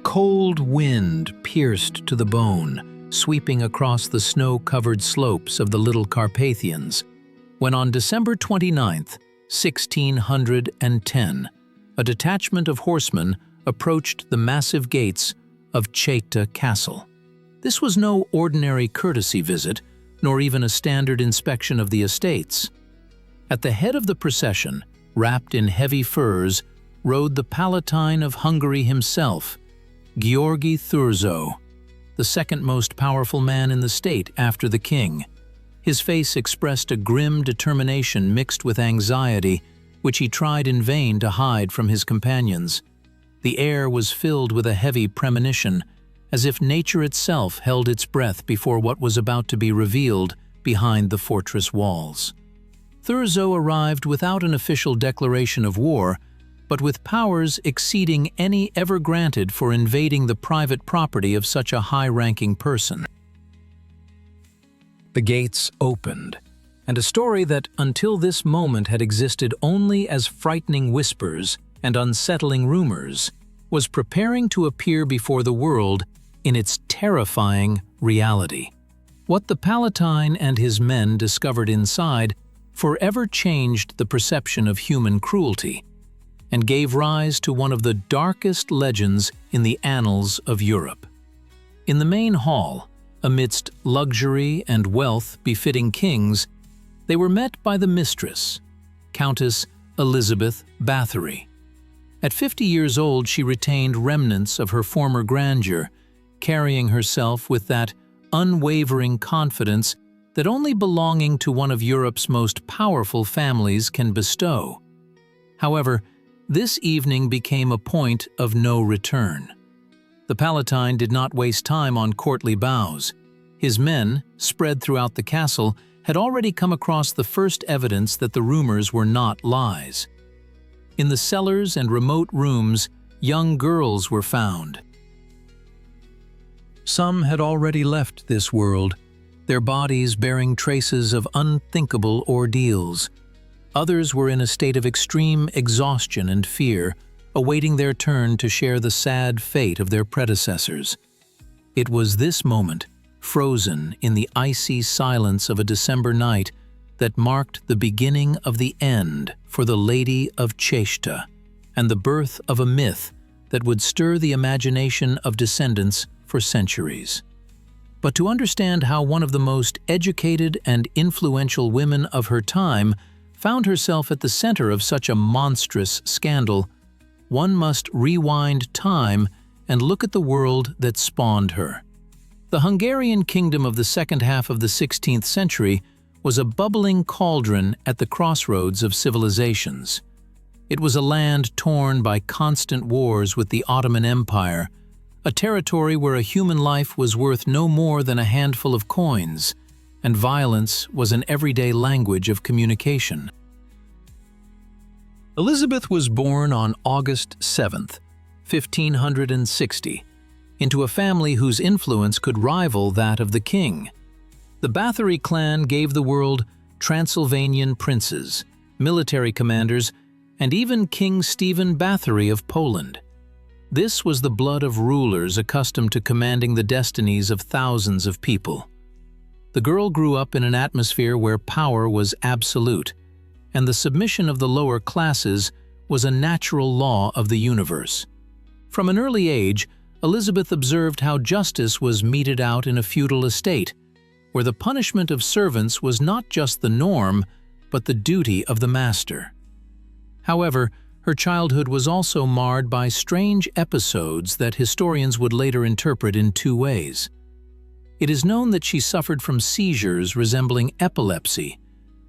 cold wind pierced to the bone, sweeping across the snow-covered slopes of the Little Carpathians, when on December 29th, 1610, a detachment of horsemen approached the massive gates of Čachtice Castle. This was no ordinary courtesy visit, nor even a standard inspection of the estates. At the head of the procession, wrapped in heavy furs, rode the Palatine of Hungary himself, György Thurzó, the second most powerful man in the state after the king. His face expressed a grim determination mixed with anxiety, which he tried in vain to hide from his companions. The air was filled with a heavy premonition, as if nature itself held its breath before what was about to be revealed behind the fortress walls. Thurzó arrived without an official declaration of war, but with powers exceeding any ever granted for invading the private property of such a high-ranking person. The gates opened, and a story that until this moment had existed only as frightening whispers and unsettling rumors was preparing to appear before the world in its terrifying reality. What the Palatine and his men discovered inside forever changed the perception of human cruelty and gave rise to one of the darkest legends in the annals of Europe. In the main hall, amidst luxury and wealth befitting kings, they were met by the mistress, Countess Elizabeth Báthory. At 50 years old, she retained remnants of her former grandeur, carrying herself with that unwavering confidence that only belonging to one of Europe's most powerful families can bestow. However, this evening became a point of no return. The Palatine did not waste time on courtly bows. His men, spread throughout the castle, had already come across the first evidence that the rumors were not lies. In the cellars and remote rooms, young girls were found. Some had already left this world, their bodies bearing traces of unthinkable ordeals. Others were in a state of extreme exhaustion and fear, awaiting their turn to share the sad fate of their predecessors. It was this moment, frozen in the icy silence of a December night, that marked the beginning of the end for the Lady of Čachtice and the birth of a myth that would stir the imagination of descendants for centuries. But to understand how one of the most educated and influential women of her time found herself at the center of such a monstrous scandal, one must rewind time and look at the world that spawned her. The Hungarian kingdom of the second half of the 16th century was a bubbling cauldron at the crossroads of civilizations. It was a land torn by constant wars with the Ottoman Empire, a territory where a human life was worth no more than a handful of coins, and violence was an everyday language of communication. Elizabeth was born on August 7th, 1560, into a family whose influence could rival that of the king. The Báthory clan gave the world Transylvanian princes, military commanders, and even King Stephen Báthory of Poland. This was the blood of rulers accustomed to commanding the destinies of thousands of people. The girl grew up in an atmosphere where power was absolute, and the submission of the lower classes was a natural law of the universe. From an early age, Elizabeth observed how justice was meted out in a feudal estate, where the punishment of servants was not just the norm, but the duty of the master. However, her childhood was also marred by strange episodes that historians would later interpret in two ways. It is known that she suffered from seizures resembling epilepsy,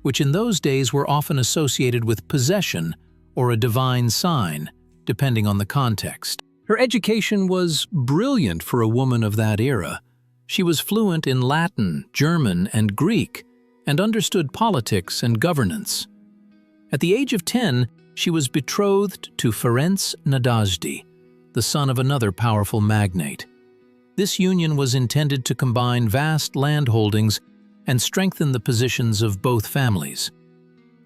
which in those days were often associated with possession or a divine sign, depending on the context. Her education was brilliant for a woman of that era. She was fluent in Latin, German, and Greek, and understood politics and governance. At the age of 10, she was betrothed to Ferenc Nadasdy, the son of another powerful magnate. This union was intended to combine vast landholdings and strengthen the positions of both families.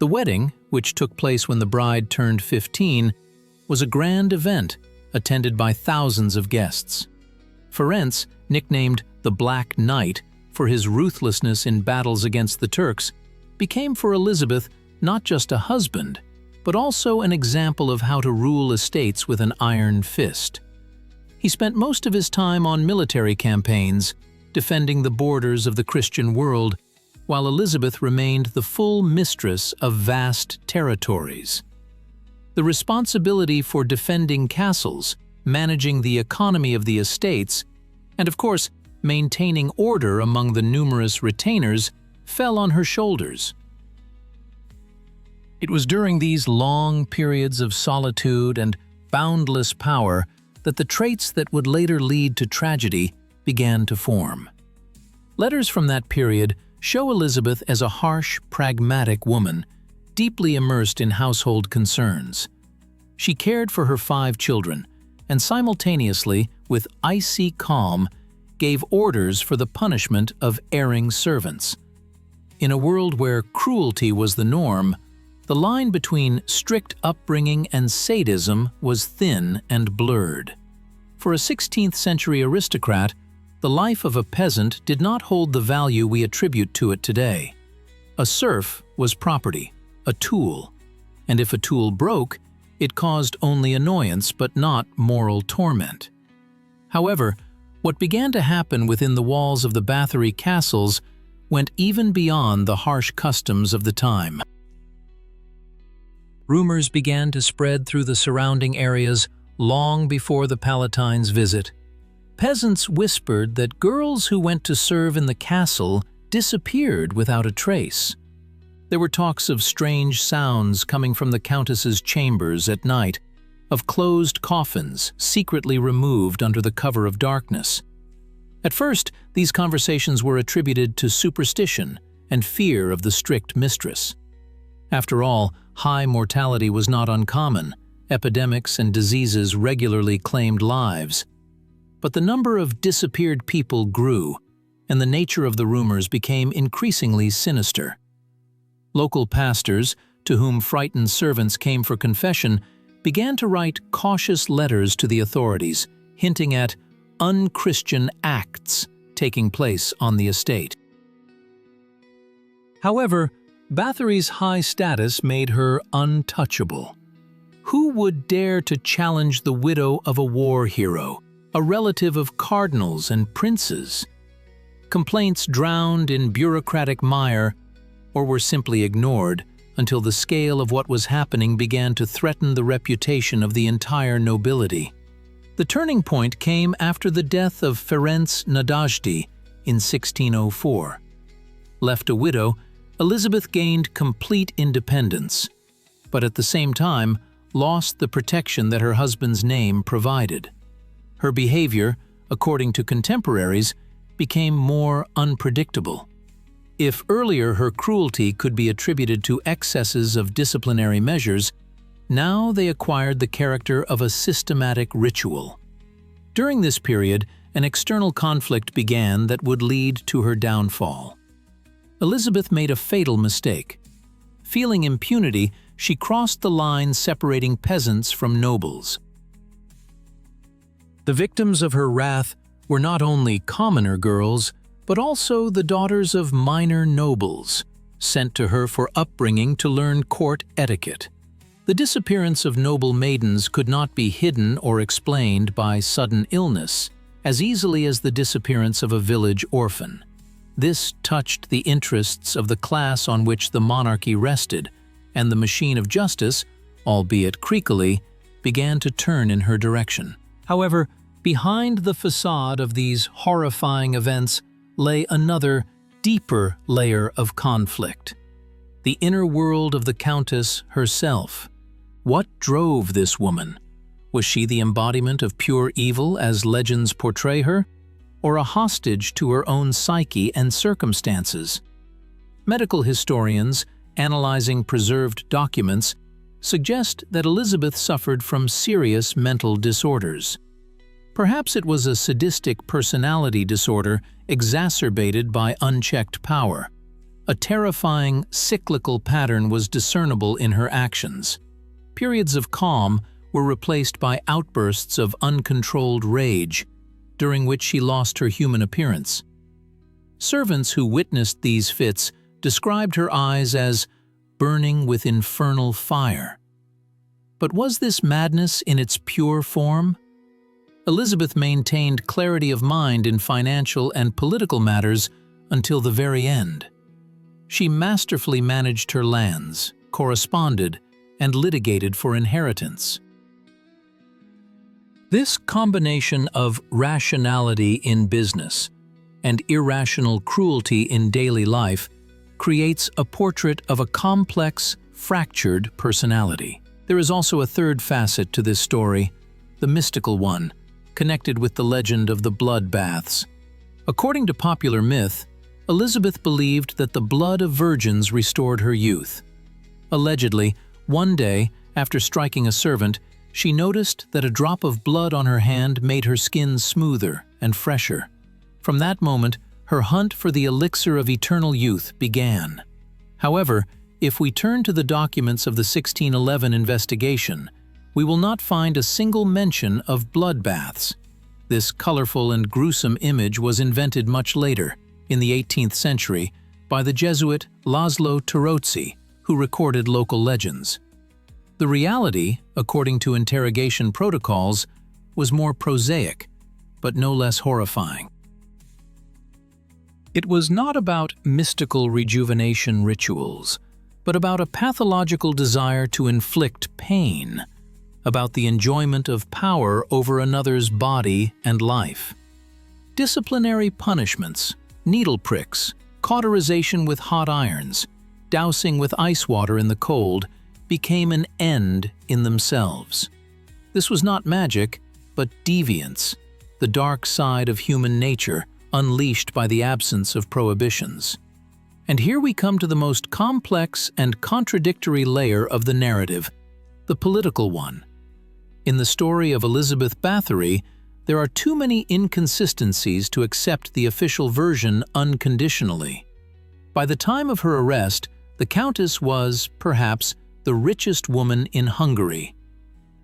The wedding, which took place when the bride turned 15, was a grand event, attended by thousands of guests. Ferenc, nicknamed the Black Knight for his ruthlessness in battles against the Turks, became for Elizabeth not just a husband, but also an example of how to rule estates with an iron fist. He spent most of his time on military campaigns, defending the borders of the Christian world, while Elizabeth remained the full mistress of vast territories. The responsibility for defending castles, managing the economy of the estates, and of course, maintaining order among the numerous retainers fell on her shoulders. It was during these long periods of solitude and boundless power that the traits that would later lead to tragedy began to form. Letters from that period show Elizabeth as a harsh, pragmatic woman, deeply immersed in household concerns. She cared for her 5 children, and simultaneously, with icy calm, gave orders for the punishment of erring servants. In a world where cruelty was the norm, the line between strict upbringing and sadism was thin and blurred. For a 16th-century aristocrat, the life of a peasant did not hold the value we attribute to it today. A serf was property, a tool, and if a tool broke, it caused only annoyance but not moral torment. However, what began to happen within the walls of the Báthory castles went even beyond the harsh customs of the time. Rumors began to spread through the surrounding areas long before the Palatine's visit. Peasants whispered that girls who went to serve in the castle disappeared without a trace. There were talks of strange sounds coming from the Countess's chambers at night, of closed coffins secretly removed under the cover of darkness. At first, these conversations were attributed to superstition and fear of the strict mistress. After all, high mortality was not uncommon. Epidemics and diseases regularly claimed lives. But the number of disappeared people grew, and the nature of the rumors became increasingly sinister. Local pastors, to whom frightened servants came for confession, began to write cautious letters to the authorities, hinting at unchristian acts taking place on the estate. However, Báthory's high status made her untouchable. Who would dare to challenge the widow of a war hero, a relative of cardinals and princes? Complaints drowned in bureaucratic mire, or were simply ignored, until the scale of what was happening began to threaten the reputation of the entire nobility. The turning point came after the death of Ferenc Nadasdy in 1604. Left a widow, Elizabeth gained complete independence, but at the same time lost the protection that her husband's name provided. Her behavior, according to contemporaries, became more unpredictable. If earlier her cruelty could be attributed to excesses of disciplinary measures, now they acquired the character of a systematic ritual. During this period, an external conflict began that would lead to her downfall. Elizabeth made a fatal mistake. Feeling impunity, she crossed the line separating peasants from nobles. The victims of her wrath were not only commoner girls, but also the daughters of minor nobles, sent to her for upbringing to learn court etiquette. The disappearance of noble maidens could not be hidden or explained by sudden illness as easily as the disappearance of a village orphan. This touched the interests of the class on which the monarchy rested, and the machine of justice, albeit creakily, began to turn in her direction. However, behind the facade of these horrifying events lay another, deeper layer of conflict. The inner world of the Countess herself. What drove this woman? Was she the embodiment of pure evil as legends portray her, or a hostage to her own psyche and circumstances? Medical historians, analyzing preserved documents, suggest that Elizabeth suffered from serious mental disorders. Perhaps it was a sadistic personality disorder exacerbated by unchecked power. A terrifying, cyclical pattern was discernible in her actions. Periods of calm were replaced by outbursts of uncontrolled rage, during which she lost her human appearance. Servants who witnessed these fits described her eyes as burning with infernal fire. But was this madness in its pure form? Elizabeth maintained clarity of mind in financial and political matters until the very end. She masterfully managed her lands, corresponded, and litigated for inheritance. This combination of rationality in business and irrational cruelty in daily life creates a portrait of a complex, fractured personality. There is also a third facet to this story, the mystical one, connected with the legend of the blood baths. According to popular myth, Elizabeth believed that the blood of virgins restored her youth. Allegedly, one day, after striking a servant, she noticed that a drop of blood on her hand made her skin smoother and fresher. From that moment, her hunt for the elixir of eternal youth began. However, if we turn to the documents of the 1611 investigation, we will not find a single mention of blood baths. This colorful and gruesome image was invented much later, in the 18th century, by the Jesuit Laszlo Tarozzi, who recorded local legends. The reality, according to interrogation protocols, was more prosaic, but no less horrifying. It was not about mystical rejuvenation rituals, but about a pathological desire to inflict pain, about the enjoyment of power over another's body and life. Disciplinary punishments, needle pricks, cauterization with hot irons, dousing with ice water in the cold, became an end in themselves. This was not magic, but deviance, the dark side of human nature unleashed by the absence of prohibitions. And here we come to the most complex and contradictory layer of the narrative, the political one. In the story of Elizabeth Báthory, there are too many inconsistencies to accept the official version unconditionally. By the time of her arrest, the Countess was, perhaps, the richest woman in Hungary.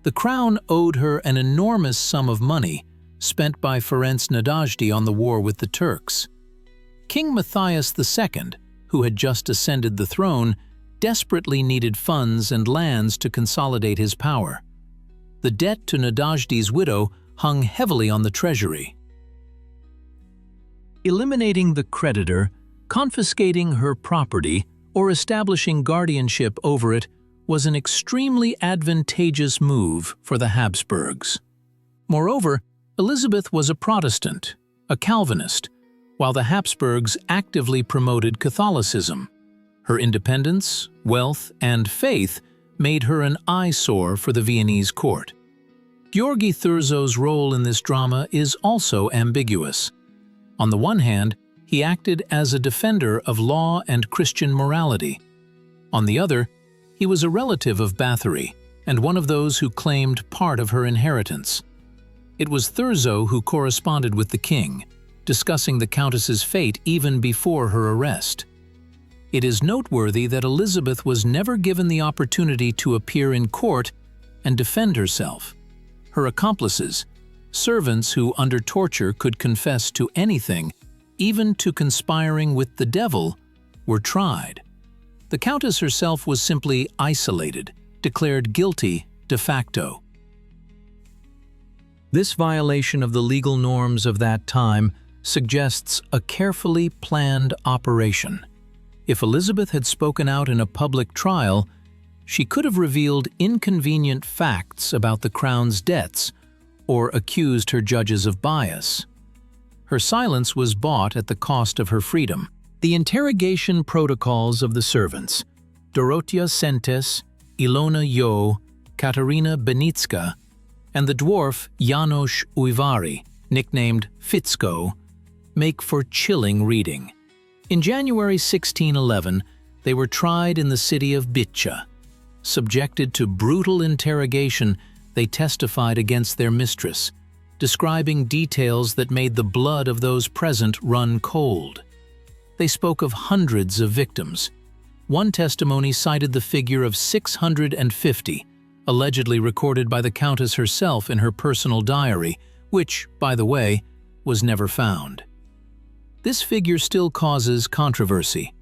The crown owed her an enormous sum of money, spent by Ferenc Nadasdy on the war with the Turks. King Matthias II, who had just ascended the throne, desperately needed funds and lands to consolidate his power. The debt to Nadasdy's widow hung heavily on the treasury. Eliminating the creditor, confiscating her property, or establishing guardianship over it was an extremely advantageous move for the Habsburgs. Moreover, Elizabeth was a Protestant, a Calvinist, while the Habsburgs actively promoted Catholicism. Her independence, wealth, and faith made her an eyesore for the Viennese court. György Thurzó's role in this drama is also ambiguous. On the one hand, he acted as a defender of law and Christian morality. On the other, he was a relative of Báthory and one of those who claimed part of her inheritance. It was Thurzó who corresponded with the king, discussing the Countess's fate even before her arrest. It is noteworthy that Elizabeth was never given the opportunity to appear in court and defend herself. Her accomplices, servants who under torture could confess to anything, even to conspiring with the devil, were tried. The Countess herself was simply isolated, declared guilty de facto. This violation of the legal norms of that time suggests a carefully planned operation. If Elizabeth had spoken out in a public trial, she could have revealed inconvenient facts about the crown's debts or accused her judges of bias. Her silence was bought at the cost of her freedom. The interrogation protocols of the servants, Dorothea Sentes, Ilona Yo, Katarina Benitska, and the dwarf János Ujvári, nicknamed Ficzko, make for chilling reading. In January 1611, they were tried in the city of Bicsa. Subjected to brutal interrogation, they testified against their mistress, describing details that made the blood of those present run cold. They spoke of hundreds of victims. One testimony cited the figure of 650, allegedly recorded by the Countess herself in her personal diary, which, by the way, was never found. This figure still causes controversy.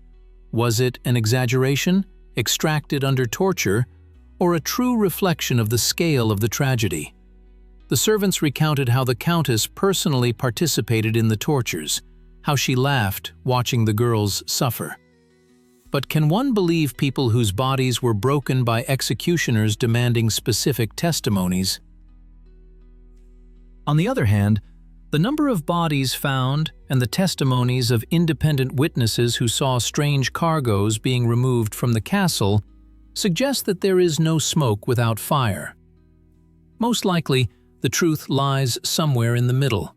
Was it an exaggeration, extracted under torture, or a true reflection of the scale of the tragedy? The servants recounted how the Countess personally participated in the tortures, how she laughed watching the girls suffer. But can one believe people whose bodies were broken by executioners demanding specific testimonies? On the other hand, the number of bodies found and the testimonies of independent witnesses who saw strange cargoes being removed from the castle suggest that there is no smoke without fire. Most likely, the truth lies somewhere in the middle.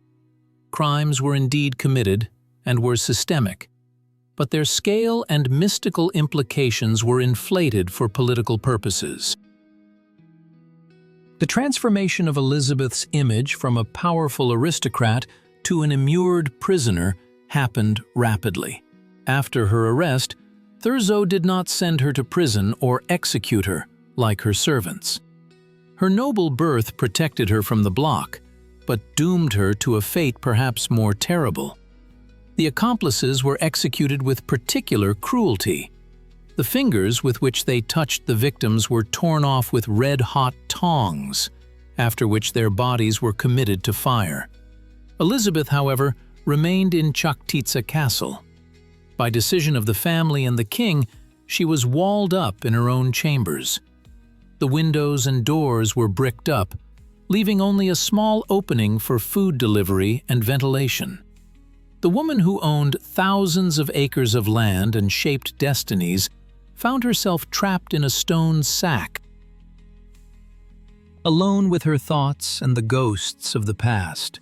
Crimes were indeed committed and were systemic, but their scale and mystical implications were inflated for political purposes. The transformation of Elizabeth's image from a powerful aristocrat to an immured prisoner happened rapidly. After her arrest, Thurzó did not send her to prison or execute her like her servants. Her noble birth protected her from the block, but doomed her to a fate perhaps more terrible. The accomplices were executed with particular cruelty. The fingers with which they touched the victims were torn off with red-hot tongs, after which their bodies were committed to fire. Elizabeth, however, remained in Čachtice Castle. By decision of the family and the king, she was walled up in her own chambers. The windows and doors were bricked up, leaving only a small opening for food delivery and ventilation. The woman who owned thousands of acres of land and shaped destinies found herself trapped in a stone sack, alone with her thoughts and the ghosts of the past.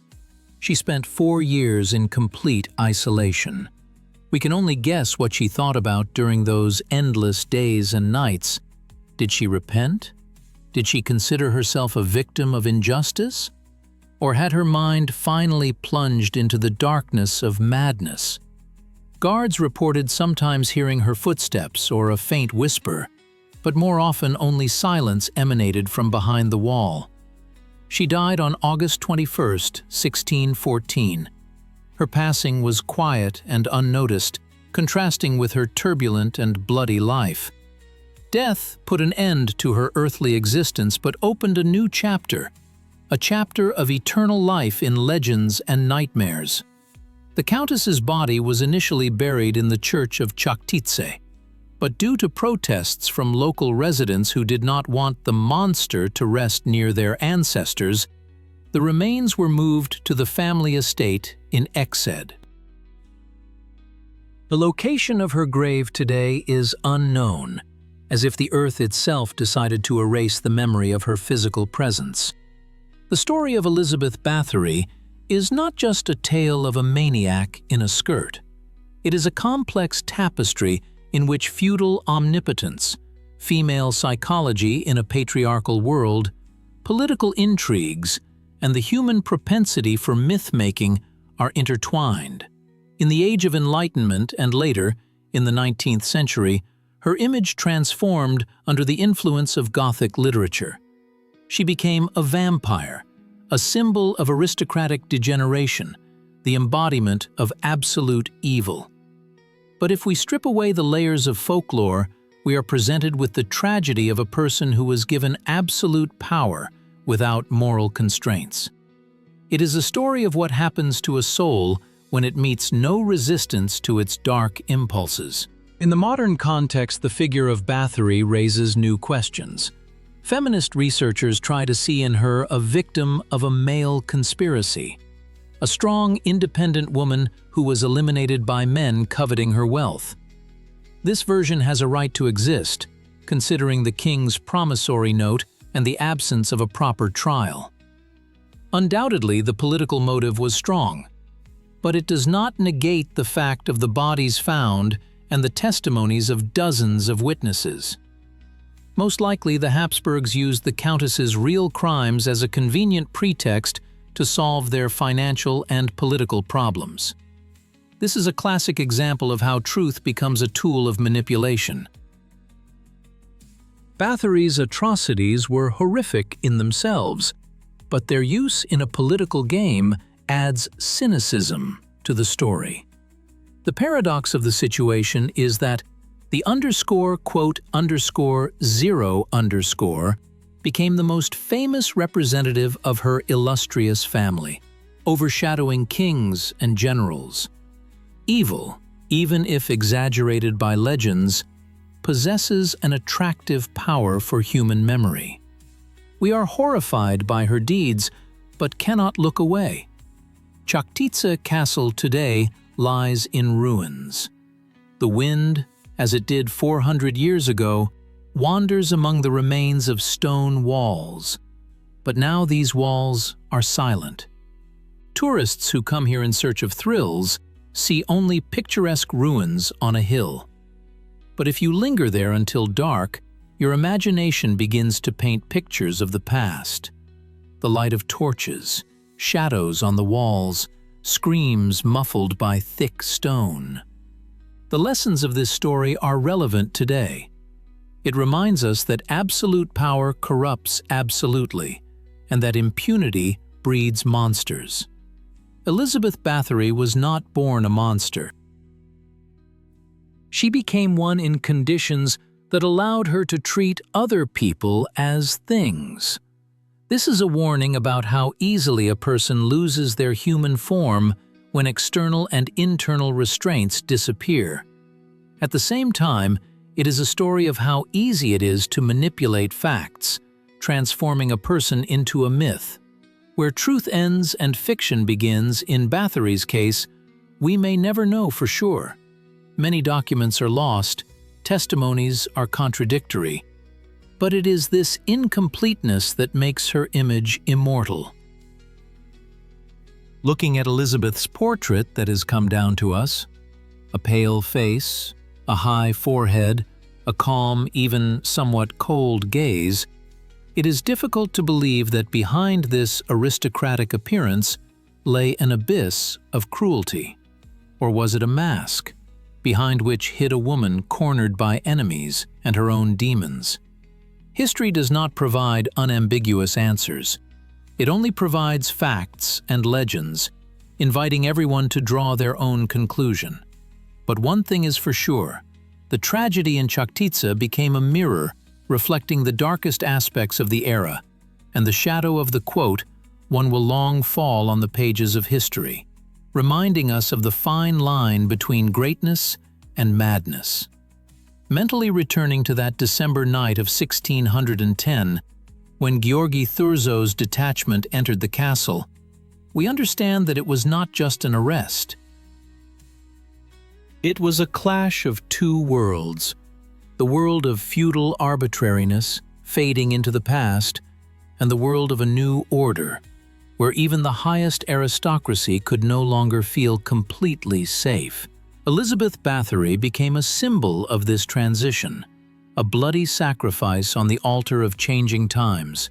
She spent 4 years in complete isolation. We can only guess what she thought about during those endless days and nights. Did she repent? Did she consider herself a victim of injustice? Or had her mind finally plunged into the darkness of madness? Guards reported sometimes hearing her footsteps or a faint whisper, but more often only silence emanated from behind the wall. She died on August 21, 1614. Her passing was quiet and unnoticed, contrasting with her turbulent and bloody life. Death put an end to her earthly existence but opened a new chapter, a chapter of eternal life in legends and nightmares. The Countess's body was initially buried in the church of Čachtice, but due to protests from local residents who did not want the monster to rest near their ancestors, the remains were moved to the family estate in Exed. The location of her grave today is unknown, as if the earth itself decided to erase the memory of her physical presence. The story of Elizabeth Báthory is not just a tale of a maniac in a skirt. It is a complex tapestry in which feudal omnipotence, female psychology in a patriarchal world, political intrigues, and the human propensity for myth-making are intertwined. In the Age of Enlightenment and later, in the 19th century, her image transformed under the influence of Gothic literature. She became a vampire, a symbol of aristocratic degeneration, the embodiment of absolute evil. But if we strip away the layers of folklore, we are presented with the tragedy of a person who was given absolute power without moral constraints. It is a story of what happens to a soul when it meets no resistance to its dark impulses. In the modern context, the figure of Báthory raises new questions. Feminist researchers try to see in her a victim of a male conspiracy, a strong, independent woman who was eliminated by men coveting her wealth. This version has a right to exist, considering the king's promissory note and the absence of a proper trial. Undoubtedly, the political motive was strong, but it does not negate the fact of the bodies found and the testimonies of dozens of witnesses. Most likely, the Habsburgs used the Countess's real crimes as a convenient pretext to solve their financial and political problems. This is a classic example of how truth becomes a tool of manipulation. Báthory's atrocities were horrific in themselves, but their use in a political game adds cynicism to the story. The paradox of the situation is that the __0_ became the most famous representative of her illustrious family, overshadowing kings and generals. Evil, even if exaggerated by legends, possesses an attractive power for human memory. We are horrified by her deeds, but cannot look away. Čachtice Castle today lies in ruins. The wind, as it did 400 years ago, wanders among the remains of stone walls. But now these walls are silent. Tourists who come here in search of thrills see only picturesque ruins on a hill. But if you linger there until dark, your imagination begins to paint pictures of the past. The light of torches, shadows on the walls, screams muffled by thick stone. The lessons of this story are relevant today. It reminds us that absolute power corrupts absolutely, and that impunity breeds monsters. Elizabeth Báthory was not born a monster. She became one in conditions that allowed her to treat other people as things. This is a warning about how easily a person loses their human form when external and internal restraints disappear. At the same time, it is a story of how easy it is to manipulate facts, transforming a person into a myth. Where truth ends and fiction begins, in Báthory's case, we may never know for sure. Many documents are lost, testimonies are contradictory, but it is this incompleteness that makes her image immortal. Looking at Elizabeth's portrait that has come down to us, a pale face, a high forehead, a calm, even somewhat cold gaze, it is difficult to believe that behind this aristocratic appearance lay an abyss of cruelty. Or was it a mask, behind which hid a woman cornered by enemies and her own demons? History does not provide unambiguous answers. It only provides facts and legends, inviting everyone to draw their own conclusion. But one thing is for sure, the tragedy in Čachtice became a mirror reflecting the darkest aspects of the era, and the shadow of the quote, "One will long fall on the pages of history," reminding us of the fine line between greatness and madness. Mentally returning to that December night of 1610, when György Thurzó's detachment entered the castle, we understand that it was not just an arrest. It was a clash of two worlds, the world of feudal arbitrariness, fading into the past, and the world of a new order, where even the highest aristocracy could no longer feel completely safe. Elizabeth Báthory became a symbol of this transition, a bloody sacrifice on the altar of changing times.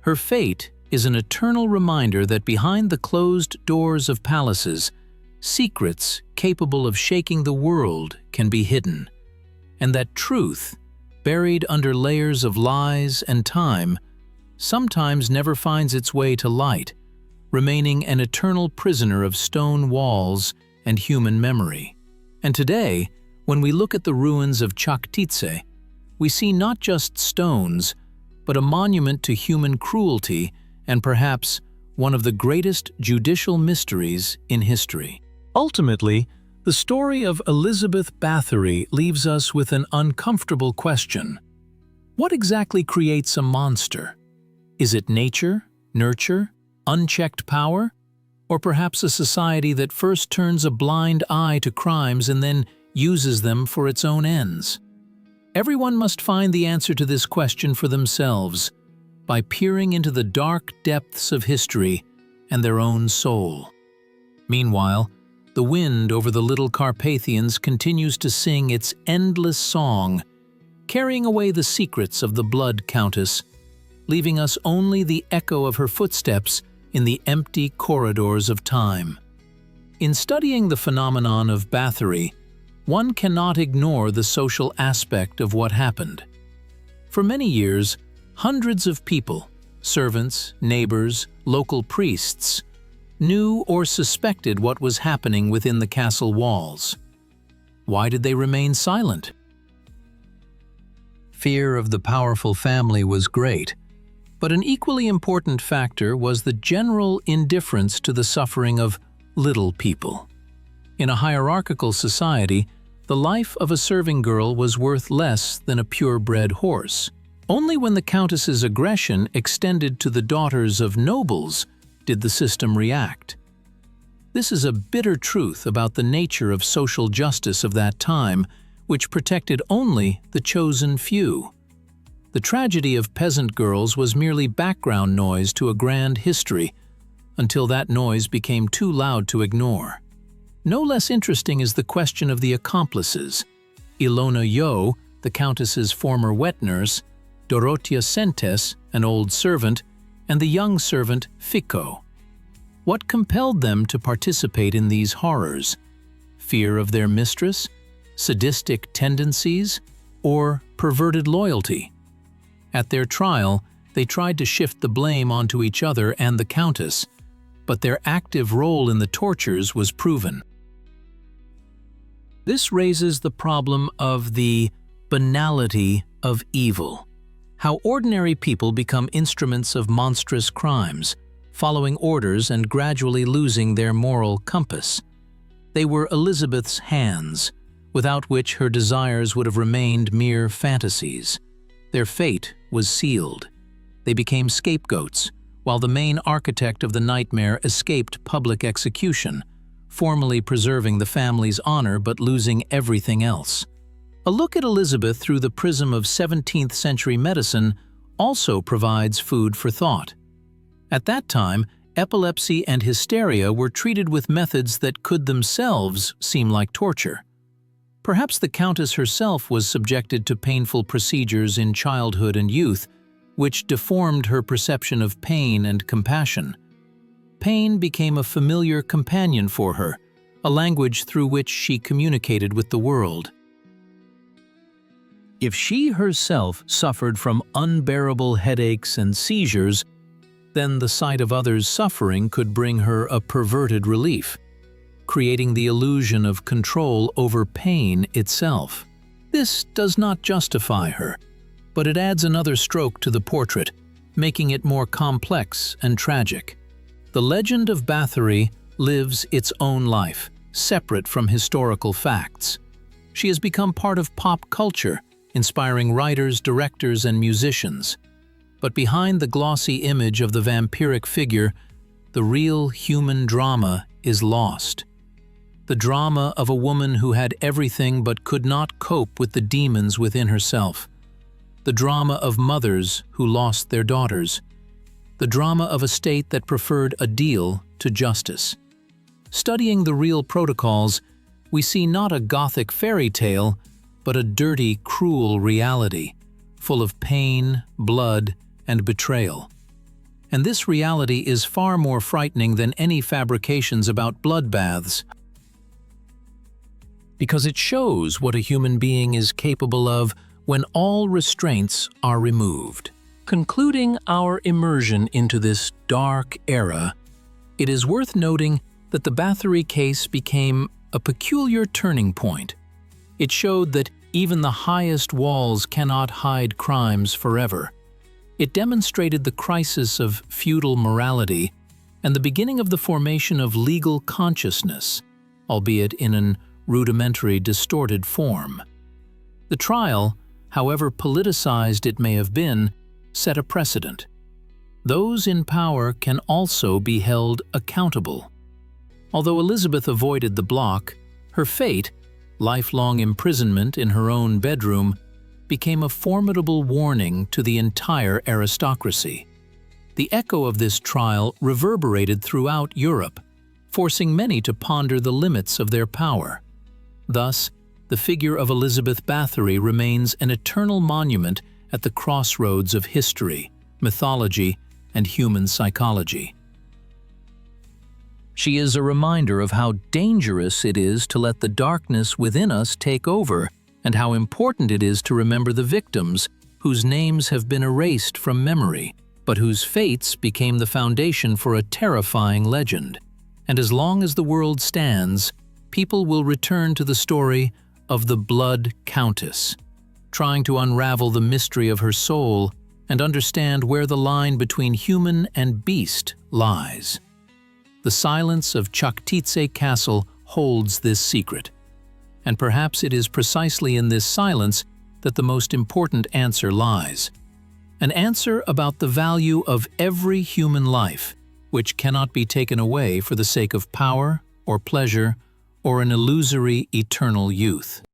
Her fate is an eternal reminder that behind the closed doors of palaces, secrets capable of shaking the world can be hidden, and that truth, buried under layers of lies and time, sometimes never finds its way to light, remaining an eternal prisoner of stone walls and human memory. And today, when we look at the ruins of Čachtice, we see not just stones, but a monument to human cruelty and perhaps one of the greatest judicial mysteries in history. Ultimately, the story of Elizabeth Báthory leaves us with an uncomfortable question. What exactly creates a monster? Is it nature, nurture, unchecked power? Or perhaps a society that first turns a blind eye to crimes and then uses them for its own ends? Everyone must find the answer to this question for themselves by peering into the dark depths of history and their own soul. Meanwhile, the wind over the little Carpathians continues to sing its endless song, carrying away the secrets of the Blood Countess, leaving us only the echo of her footsteps in the empty corridors of time. In studying the phenomenon of Báthory, one cannot ignore the social aspect of what happened. For many years, hundreds of people, servants, neighbors, local priests, knew or suspected what was happening within the castle walls. Why did they remain silent? Fear of the powerful family was great, but an equally important factor was the general indifference to the suffering of little people. In a hierarchical society, the life of a serving girl was worth less than a purebred horse. Only when the countess's aggression extended to the daughters of nobles did the system react. This is a bitter truth about the nature of social justice of that time, which protected only the chosen few. The tragedy of peasant girls was merely background noise to a grand history, until that noise became too loud to ignore. No less interesting is the question of the accomplices. Ilona Yo, the countess's former wet nurse, Dorothea Sentes, an old servant, and the young servant Fico. What compelled them to participate in these horrors? Fear of their mistress, sadistic tendencies, or perverted loyalty? At their trial, they tried to shift the blame onto each other and the countess, but their active role in the tortures was proven. This raises the problem of the banality of evil. How ordinary people become instruments of monstrous crimes, following orders and gradually losing their moral compass. They were Elizabeth's hands, without which her desires would have remained mere fantasies. Their fate was sealed. They became scapegoats, while the main architect of the nightmare escaped public execution, formally preserving the family's honor but losing everything else. A look at Elizabeth through the prism of 17th-century medicine also provides food for thought. At that time, epilepsy and hysteria were treated with methods that could themselves seem like torture. Perhaps the countess herself was subjected to painful procedures in childhood and youth, which deformed her perception of pain and compassion. Pain became a familiar companion for her, a language through which she communicated with the world. If she herself suffered from unbearable headaches and seizures, then the sight of others suffering could bring her a perverted relief, creating the illusion of control over pain itself. This does not justify her, but it adds another stroke to the portrait, making it more complex and tragic. The legend of Báthory lives its own life, separate from historical facts. She has become part of pop culture, inspiring writers, directors, and musicians. But behind the glossy image of the vampiric figure, the real human drama is lost. The drama of a woman who had everything but could not cope with the demons within herself. The drama of mothers who lost their daughters. The drama of a state that preferred a deal to justice. Studying the real protocols, we see not a Gothic fairy tale, but a dirty, cruel reality, full of pain, blood, and betrayal. And this reality is far more frightening than any fabrications about bloodbaths, because it shows what a human being is capable of when all restraints are removed. Concluding our immersion into this dark era, it is worth noting that the Báthory case became a peculiar turning point. It showed that even the highest walls cannot hide crimes forever. It demonstrated the crisis of feudal morality and the beginning of the formation of legal consciousness, albeit in an rudimentary, distorted form. The trial, however politicized it may have been, set a precedent. Those in power can also be held accountable. Although Elizabeth avoided the block, her fate, lifelong imprisonment in her own bedroom, became a formidable warning to the entire aristocracy. The echo of this trial reverberated throughout Europe, forcing many to ponder the limits of their power. Thus, the figure of Elizabeth Báthory remains an eternal monument at the crossroads of history, mythology, and human psychology. She is a reminder of how dangerous it is to let the darkness within us take over, and how important it is to remember the victims whose names have been erased from memory, but whose fates became the foundation for a terrifying legend. And as long as the world stands, people will return to the story of the Blood Countess, trying to unravel the mystery of her soul and understand where the line between human and beast lies. The silence of Čachtice Castle holds this secret, and perhaps it is precisely in this silence that the most important answer lies. An answer about the value of every human life, which cannot be taken away for the sake of power or pleasure or an illusory eternal youth.